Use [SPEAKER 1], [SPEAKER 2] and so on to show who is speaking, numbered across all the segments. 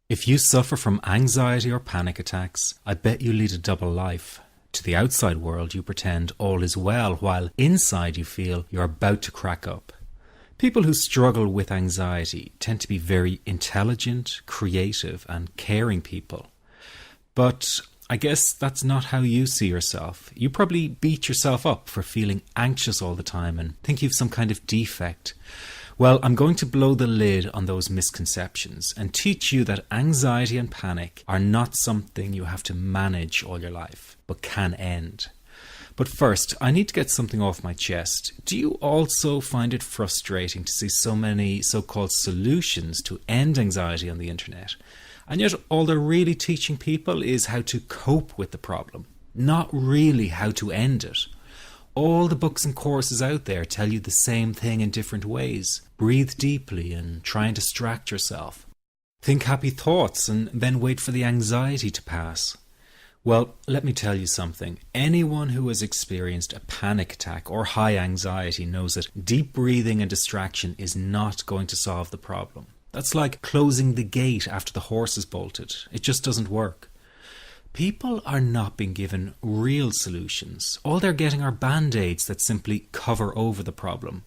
[SPEAKER 1] If you suffer from anxiety or panic attacks, I bet you lead a double life. To the outside world, you pretend all is well, while inside you feel you're about to crack up. People who struggle with anxiety tend to be very intelligent, creative, and caring people. But I guess that's not how you see yourself. You probably beat yourself up for feeling anxious all the time and think you've some kind of defect. Well, I'm going to blow the lid on those misconceptions and teach you that anxiety and panic are not something you have to manage all your life, but can end. But first, I need to get something off my chest. Do you also find it frustrating to see so many so-called solutions to end anxiety on the internet? And yet all they're really teaching people is how to cope with the problem, not really how to end it. All the books and courses out there tell you the same thing in different ways. Breathe deeply and try and distract yourself. Think happy thoughts and then wait for the anxiety to pass. Well, let me tell you something. Anyone who has experienced a panic attack or high anxiety knows that deep breathing and distraction is not going to solve the problem. That's like closing the gate after the horse is bolted. It just doesn't work. People are not being given real solutions. All they're getting are band-aids that simply cover over the problem.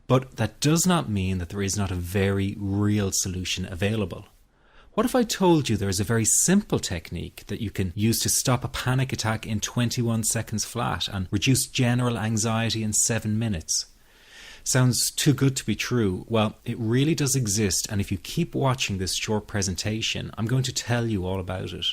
[SPEAKER 1] But that does not mean that there is not a very real solution available. What if I told you there is a very simple technique that you can use to stop a panic attack in 21 seconds flat and reduce general anxiety in 7 minutes? Sounds too good to be true. Well, it really does exist, and if you keep watching this short presentation, I'm going to tell you all about it.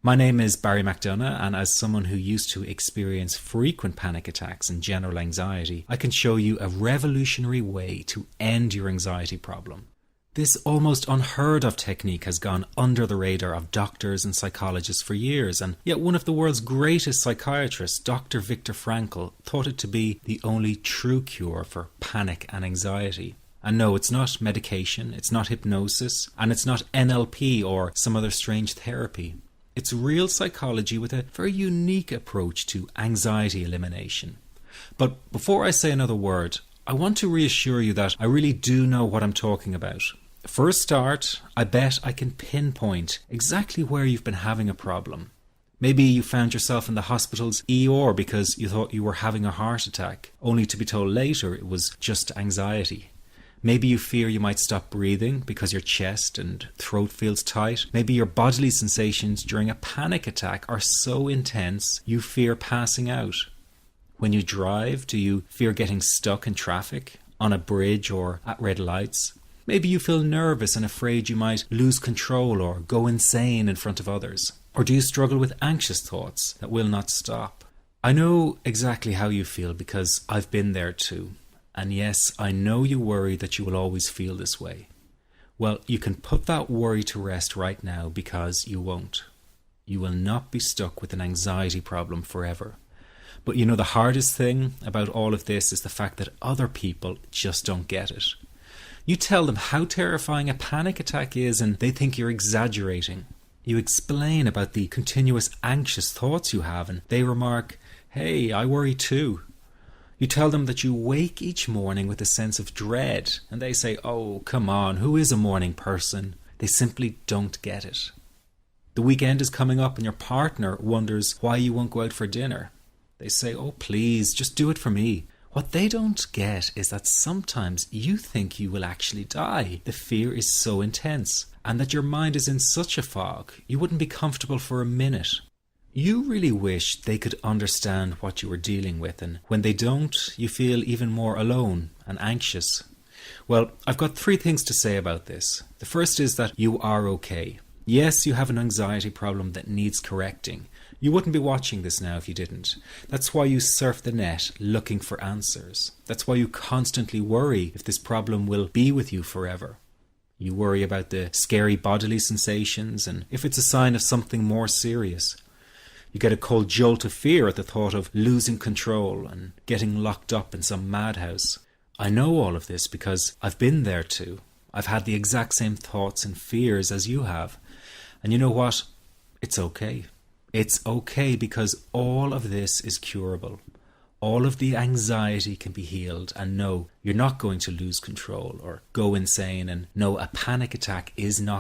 [SPEAKER 1] My name is Barry McDonough, and as someone who used to experience frequent panic attacks and general anxiety, I can show you a revolutionary way to end your anxiety problem. This almost unheard of technique has gone under the radar of doctors and psychologists for years, and yet one of the world's greatest psychiatrists, Dr. Viktor Frankl, thought it to be the only true cure for panic and anxiety. And no, it's not medication, it's not hypnosis, and it's not NLP or some other strange therapy. It's real psychology with a very unique approach to anxiety elimination. But before I say another word, I want to reassure you that I really do know what I'm talking about. For a start, I bet I can pinpoint exactly where you've been having a problem. Maybe you found yourself in the hospital's ER because you thought you were having a heart attack, only to be told later it was just anxiety. Maybe you fear you might stop breathing because your chest and throat feels tight. Maybe your bodily sensations during a panic attack are so intense you fear passing out. When you drive, do you fear getting stuck in traffic, on a bridge or at red lights? Maybe you feel nervous and afraid you might lose control or go insane in front of others. Or do you struggle with anxious thoughts that will not stop? I know exactly how you feel because I've been there too. And yes, I know you worry that you will always feel this way. Well, you can put that worry to rest right now because you won't. You will not be stuck with an anxiety problem forever. But you know, the hardest thing about all of this is the fact that other people just don't get it. You tell them how terrifying a panic attack is and they think you're exaggerating. You explain about the continuous anxious thoughts you have and they remark, "Hey, I worry too." You tell them that you wake each morning with a sense of dread, and they say, "Oh, come on, who is a morning person?" They simply don't get it. The weekend is coming up and your partner wonders why you won't go out for dinner. They say, "Oh, please, just do it for me." What they don't get is that sometimes you think you will actually die. The fear is so intense, and that your mind is in such a fog, you wouldn't be comfortable for a minute. You really wish they could understand what you are dealing with, and when they don't, you feel even more alone and anxious. Well, I've got 3 things to say about this. The first is that you are okay. Yes, you have an anxiety problem that needs correcting. You wouldn't be watching this now if you didn't. That's why you surf the net looking for answers. That's why you constantly worry if this problem will be with you forever. You worry about the scary bodily sensations and if it's a sign of something more serious. You get a cold jolt of fear at the thought of losing control and getting locked up in some madhouse. I know all of this because I've been there too. I've had the exact same thoughts and fears as you have. And you know what? It's okay. It's okay because all of this is curable. All of the anxiety can be healed, and no, you're not going to lose control or go insane, and no, a panic attack is not